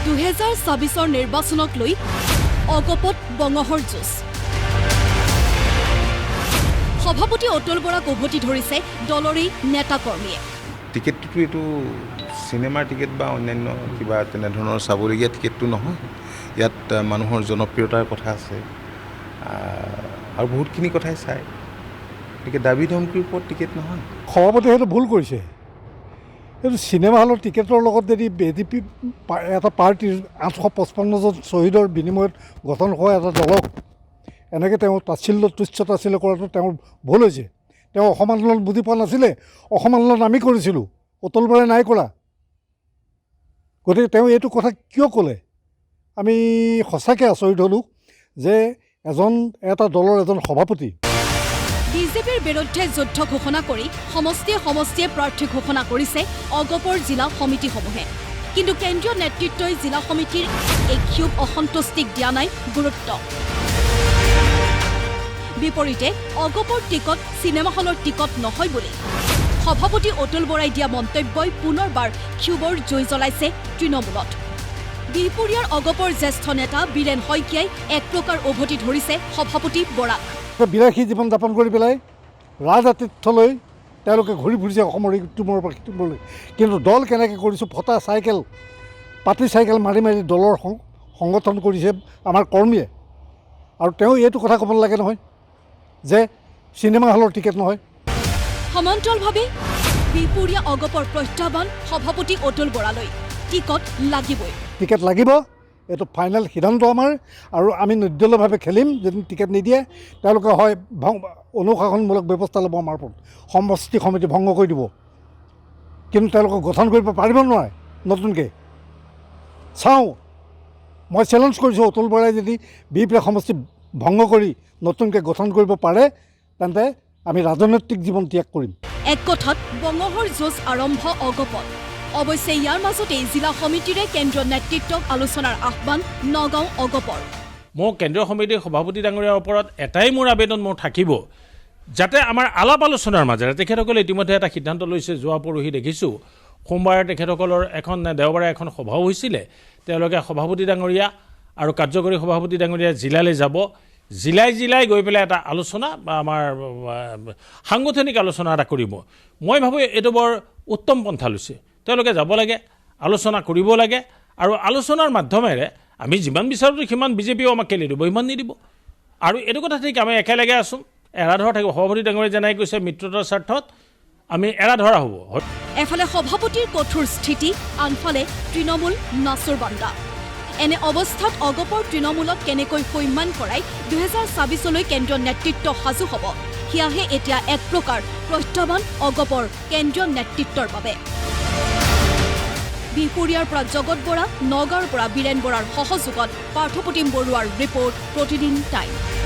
2024 নিৰ্বাচনক লৈ অগপত বঙহৰ যুঁজ সভাপতি অতুল বৰাক উভতি ধৰিছে দলৰে নেতা কৰ্মীয়ে টিকেটটো এটো সিনেমাৰ টিকেট বা অন্যান্য কিবা তেনে ধৰণৰ চাবলগীয়া টিকেটটো নহয় ইয়াত মানুহৰ জনপ্ৰিয়তাৰ কথা আছে আৰু বহুতখিনি কথাই চাই গতিকে দাবী ধমকিৰ ওপৰত টিকেট নহয় সভাপতিয়ে সেইটো ভুল কৰিছে এইটো চিনেমা হলৰ টিকেটৰ লগত যদি বিজেপি এটা পাৰ্টিৰ 855 জন শ্বহীদৰ বিনিময়ত গঠন হোৱা এটা দলক এনেকৈ তেওঁ তুচ্ছ তাচ্ছিল্য কৰাটো তেওঁৰ ভুল হৈছে তেওঁ অসম আন্দোলন বুজি পোৱা নাছিলে অসম আন্দোলন আমি কৰিছিলোঁ অতুল বৰাই নাই কৰা গতিকে তেওঁ এইটো কথা কিয় ক'লে আমি সঁচাকৈ আচৰিত হ'লোঁ যে এটা দলৰ এজন সভাপতি বিজেপিৰ বিৰুদ্ধে যুদ্ধ ঘোষণা কৰি সমষ্টিয়ে প্ৰাৰ্থী ঘোষণা কৰিছে অগপৰ জিলা সমিতিসমূহে কিন্তু কেন্দ্ৰীয় নেতৃত্বই জিলা সমিতিৰ এই ক্ষোভ অসন্তুষ্টিক দিয়া নাই গুৰুত্ব বিপৰীতে অগপৰ টিকট চিনেমা হলৰ টিকট নহয় বুলি সভাপতি অতুল বৰাই দিয়া মন্তব্যই পুনৰবাৰ ক্ষোভৰ জুই জ্বলাইছে তৃণমূলত বিহপুৰীয়াৰ অগপৰ জ্যেষ্ঠ নেতা বীৰেন শইকীয়াই এক প্ৰকাৰ উভতি ধৰিছে সভাপতি বৰাক বিলাসী জীৱন যাপন কৰি পেলাই ৰাজআতিথ্যলৈ তেওঁলোকে ঘূৰি ফুৰিছে অসমৰ ইটোমৰ পৰা সিটোমলৈ কিন্তু দল কেনেকৈ কৰিছোঁ ফটা চাইকেল পাতি চাইকেল মাৰি দলৰ সংগঠন কৰিছে আমাৰ কৰ্মীয়ে আৰু তেওঁ এইটো কথা ক'ব নালাগে নহয় যে চিনেমা হলৰ টিকেট নহয় সমান্তৰালভাৱে বিহপুৰীয়া অগপৰ প্ৰত্যাহ্বান সভাপতি অতুল বৰালৈ টিকট লাগিবই টিকেট লাগিব এইটো ফাইনেল সিদ্ধান্ত আমাৰ আৰু আমি নিৰ্দলীয়ভাৱে খেলিম যদি টিকেট নিদিয়ে তেওঁলোকে হয় অনুশাসনমূলক ব্যৱস্থা ল'ব আমাৰ ওপৰত সমষ্টি সমিতি ভংগ কৰি দিব কিন্তু তেওঁলোকক গঠন কৰিব পাৰিব নোৱাৰে নতুনকৈ চাওঁ মই চেলেঞ্জ কৰিছোঁ অতুল বৰাই যদি বিহপুৰীয়া সমষ্টি ভংগ কৰি নতুনকৈ গঠন কৰিব পাৰে তেন্তে আমি ৰাজনৈতিক জীৱন ত্যাগ কৰিম এক কথাত বঙহৰ যুঁজ আৰম্ভ অগপত অৱশ্যে ইয়াৰ মাজতেই জিলা সমিতিৰে কেন্দ্ৰীয় নেতৃত্বক আলোচনাৰ আহ্বান নগাঁও অগপৰ মই কেন্দ্ৰীয় সমিতিৰ সভাপতি ডাঙৰীয়াৰ ওপৰত এটাই মোৰ আবেদন মোৰ থাকিব যাতে আমাৰ আলাপ আলোচনাৰ মাজেৰে তেখেতসকলে ইতিমধ্যে এটা সিদ্ধান্ত লৈছে যোৱা পৰহি দেখিছোঁ সোমবাৰে তেখেতসকলৰ দেওবাৰে এখন সভাও হৈছিলে তেওঁলোকে সভাপতি ডাঙৰীয়া আৰু কাৰ্যকৰী সভাপতি ডাঙৰীয়া জিলালৈ যাব জিলাই গৈ পেলাই এটা আলোচনা বা আমাৰ সাংগঠনিক আলোচনা এটা কৰিব মই ভাবোঁ এইটো বৰ উত্তম পন্থা লৈছে তেওঁলোকে যাব লাগে আলোচনা কৰিব লাগে আৰু আলোচনাৰ মাধ্যমেৰে আমি যিমান বিচাৰোঁ সিমান বিজেপিও আমাক কেলি দিব ইমান নিদিব আৰু এইটো কথা ঠিক আমি একেলগে আছোঁ এৰাধৰা থাকিব সভাপতি ডাঙৰীয়া যেনেকৈ কৈছে মিত্ৰতাৰ স্বাৰ্থত আমি এৰাধৰা হ'ব এফালে সভাপতিৰ কঠোৰ স্থিতি আনফালে তৃণমূল নাচুৰ বান্দা এনে অৱস্থাত অগপৰ তৃণমূলক কেনেকৈ সন্মান কৰাই 2024লৈ কেন্দ্ৰীয় নেতৃত্ব সাজু হ'ব সেয়াহে এতিয়া এক প্ৰকাৰ প্ৰত্যাহ্বান অগপৰ কেন্দ্ৰীয় নেতৃত্বৰ বাবে বিহপুৰীয়াৰ পৰা জগত বৰা নগাঁৱৰ পৰা বীৰেন বৰাৰ সহযোগত পাৰ্থপ্ৰতিম বৰুৱাৰ ৰিপৰ্ট প্ৰতিদিন টাইম